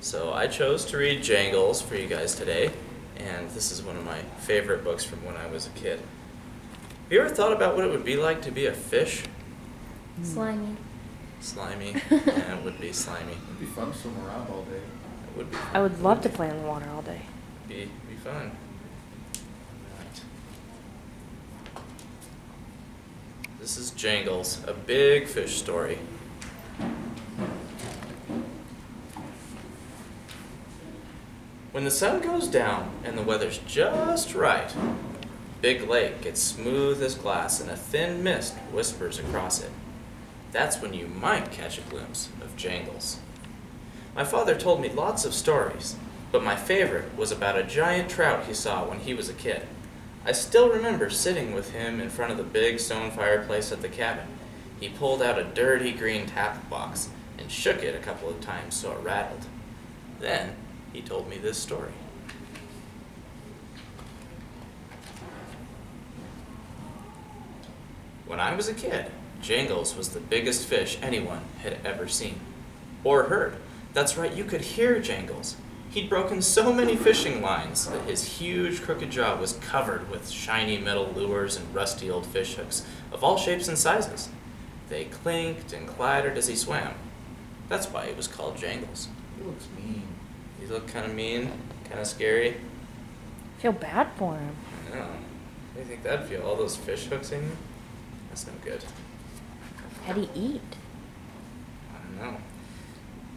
So I chose to read Jangles for you guys today, and this is one of my favorite books from when I was a kid. Have you ever thought about what it would be like to be a fish? Slimy. Slimy. Yeah, it would be slimy. It'd be fun to swim around all day. It would be fun. I would love to play in the water all day. Be fun. Right. This is Jangles, a big fish story. When the sun goes down and the weather's just right, Big Lake gets smooth as glass and a thin mist whispers across it. That's when you might catch a glimpse of Jangles. My father told me lots of stories, but my favorite was about a giant trout he saw when he was a kid. I still remember sitting with him in front of the big stone fireplace at the cabin. He pulled out a dirty green tackle box and shook it a couple of times so it rattled. Then he told me this story. When I was a kid, Jangles was the biggest fish anyone had ever seen. Or heard. That's right, you could hear Jangles. He'd broken so many fishing lines that his huge crooked jaw was covered with shiny metal lures and rusty old fish hooks of all shapes and sizes. They clinked and clattered as he swam. That's why he was called Jangles. He looks mean. He looked kind of mean, kind of scary. I feel bad for him. I know. How do you think that'd feel? All those fish hooks in you? That's no good. How'd he eat? I don't know.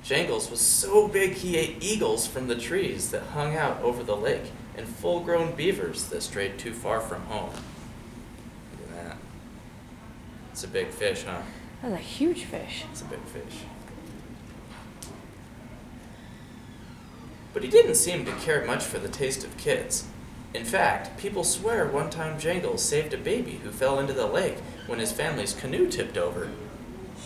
Jangles was so big he ate eagles from the trees that hung out over the lake and full-grown beavers that strayed too far from home. Look at that. It's a big fish, huh? That's a huge fish. It's a big fish. But he didn't seem to care much for the taste of kids. In fact, people swear one time Jangles saved a baby who fell into the lake when his family's canoe tipped over.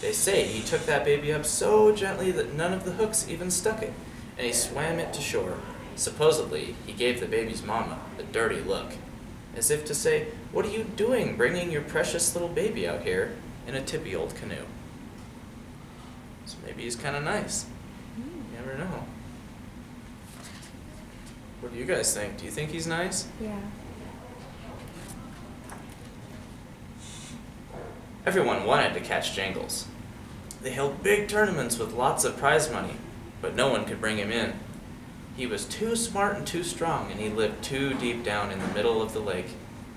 They say he took that baby up so gently that none of the hooks even stuck it, and he swam it to shore. Supposedly, he gave the baby's mama a dirty look, as if to say, "What are you doing bringing your precious little baby out here in a tippy old canoe?" So maybe he's kind of nice. You never know. What do you guys think? Do you think he's nice? Yeah. Everyone wanted to catch Jangles. They held big tournaments with lots of prize money, but no one could bring him in. He was too smart and too strong, and he lived too deep down in the middle of the lake.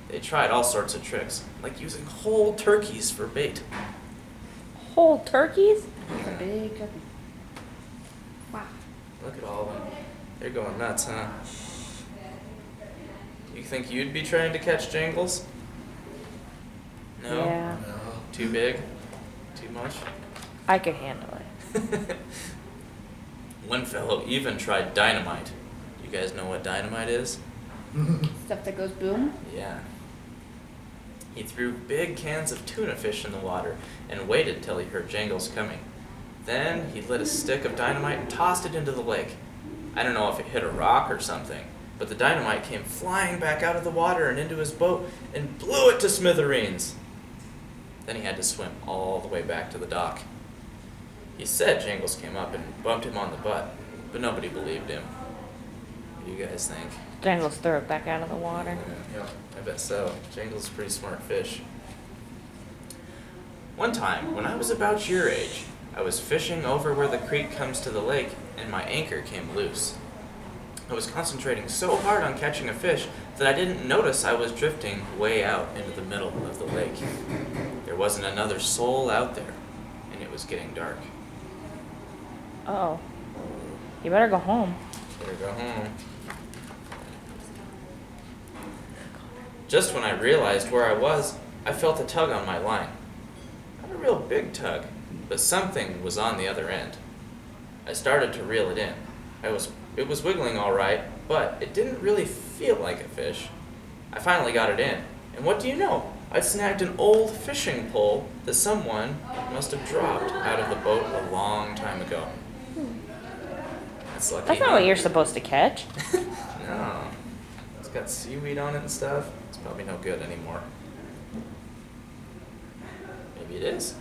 They tried all sorts of tricks, like using whole turkeys for bait. Whole turkeys? Yeah. Big turkey. Wow. Look at all of them. They're going nuts, huh? You think you'd be trying to catch Jangles? No? Yeah. No. Too big? Too much? I could handle it. One fellow even tried dynamite. You guys know what dynamite is? Stuff that goes boom. Yeah. He threw big cans of tuna fish in the water and waited till he heard Jangles coming. Then he lit a stick of dynamite and tossed it into the lake. I don't know if it hit a rock or something, but the dynamite came flying back out of the water and into his boat and blew it to smithereens. Then he had to swim all the way back to the dock. He said Jangles came up and bumped him on the butt, but nobody believed him. What do you guys think? Jangles threw it back out of the water. Yeah, I bet so. Jangles is a pretty smart fish. One time, when I was about your age, I was fishing over where the creek comes to the lake, and my anchor came loose. I was concentrating so hard on catching a fish that I didn't notice I was drifting way out into the middle of the lake. There wasn't another soul out there, and it was getting dark. Uh-oh. You better go home. Better go home. Just when I realized where I was, I felt a tug on my line. Not a real big tug, but something was on the other end. I started to reel it in. It was wiggling all right, but it didn't really feel like a fish. I finally got it in, and what do you know? I'd snagged an old fishing pole that someone must have dropped out of the boat a long time ago. That's lucky. That's not what you're supposed to catch. No. It's got seaweed on it and stuff. It's probably no good anymore. Maybe it is.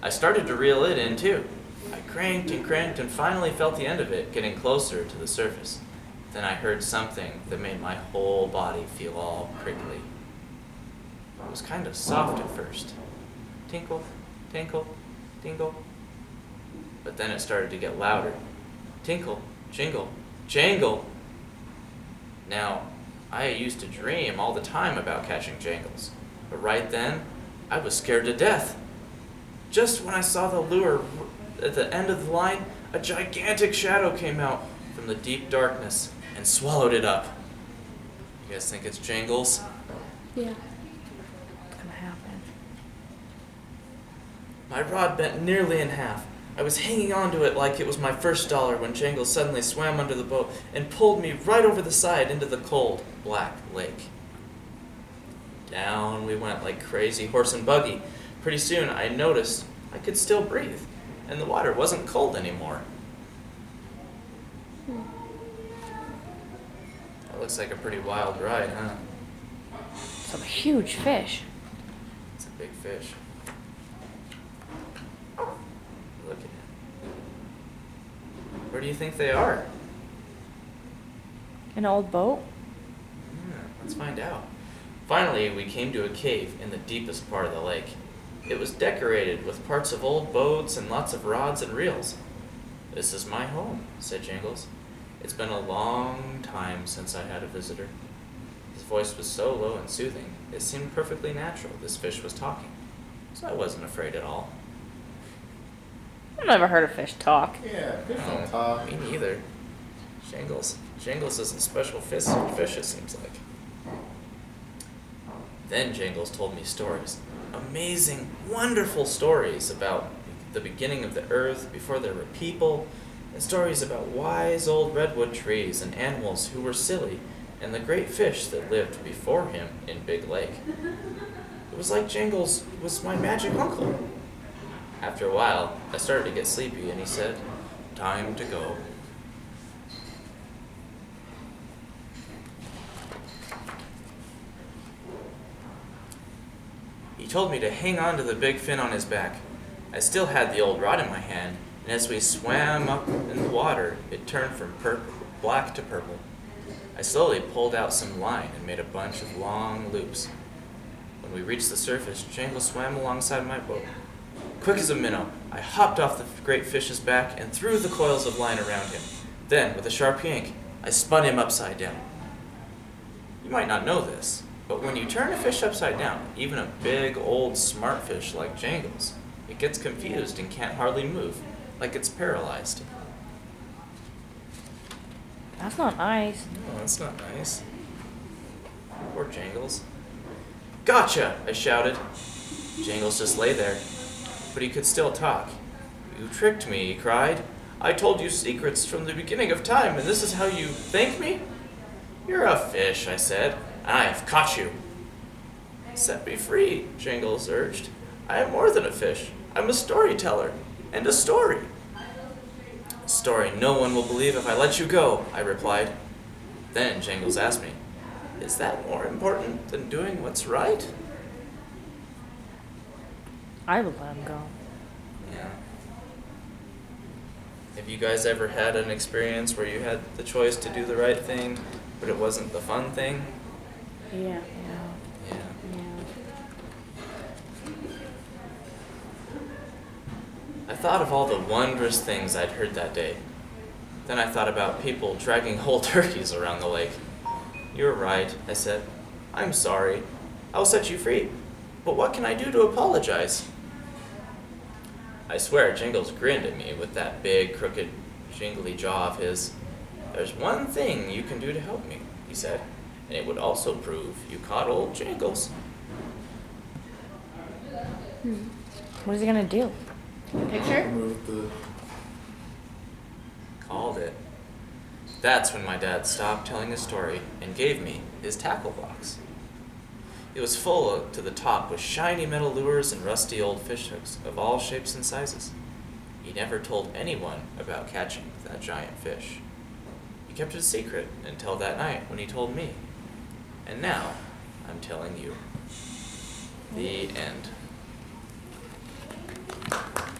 I started to reel it in too. I cranked and finally felt the end of it, getting closer to the surface. Then I heard something that made my whole body feel all prickly. It was kind of soft at first. Tinkle, tinkle, tingle. But then it started to get louder. Tinkle, jingle, jangle. Now, I used to dream all the time about catching jangles, but right then, I was scared to death. Just when I saw the lure at the end of the line, a gigantic shadow came out from the deep darkness and swallowed it up. You guys think it's Jangles? Yeah. What's gonna happen? My rod bent nearly in half. I was hanging onto it like it was my first dollar when Jangles suddenly swam under the boat and pulled me right over the side into the cold, black lake. Down we went like crazy horse and buggy. Pretty soon I noticed I could still breathe, and the water wasn't cold anymore. That looks like a pretty wild ride, huh? Some huge fish. It's a big fish. Look at it. Where do you think they are? An old boat? Let's find out. Finally, we came to a cave in the deepest part of the lake. It was decorated with parts of old boats and lots of rods and reels. "This is my home," said Jangles. "It's been a long time since I had a visitor." His voice was so low and soothing, it seemed perfectly natural this fish was talking, so I wasn't afraid at all. I've never heard a fish talk. Yeah, fish Oh, don't talk. Me neither. Jangles is a special fish, it seems like. Then Jangles told me stories. Amazing, wonderful stories about the beginning of the earth before there were people, and stories about wise old redwood trees and animals who were silly, and the great fish that lived before him in Big Lake. It was like Jangles was my magic uncle. After a while, I started to get sleepy, and he said, "Time to go." He told me to hang on to the big fin on his back. I still had the old rod in my hand, and as we swam up in the water, it turned from black to purple. I slowly pulled out some line and made a bunch of long loops. When we reached the surface, Jangles swam alongside my boat. Quick as a minnow, I hopped off the great fish's back and threw the coils of line around him. Then, with a sharp yank, I spun him upside down. You might not know this, but when you turn a fish upside down, even a big, old, smart fish like Jangles, it gets confused and can't hardly move, like it's paralyzed. That's not nice. No, that's not nice. Poor Jangles. "Gotcha!" I shouted. Jangles just lay there, but he could still talk. "You tricked me," he cried. "I told you secrets from the beginning of time, and this is how you thank me?" "You're a fish," I said. "I've caught you." "Set me free," Jangles urged. "I am more than a fish. I'm a storyteller, and a story." "A story no one will believe if I let you go," I replied. Then Jangles asked me, "Is that more important than doing what's right?" I would let him go. Yeah. Have you guys ever had an experience where you had the choice to do the right thing, but it wasn't the fun thing? Yeah. Yeah. I thought of all the wondrous things I'd heard that day. Then I thought about people dragging whole turkeys around the lake. "You're right," I said. "I'm sorry. I'll set you free. But what can I do to apologize?" I swear Jangles grinned at me with that big, crooked, jingly jaw of his. "There's one thing you can do to help me," he said, "and it would also prove you caught old Jangles." What is he gonna do? Picture? Remove the. Called it. That's when my dad stopped telling his story and gave me his tackle box. It was full to the top with shiny metal lures and rusty old fish hooks of all shapes and sizes. He never told anyone about catching that giant fish. He kept it a secret until that night when he told me. And now, I'm telling you. The end.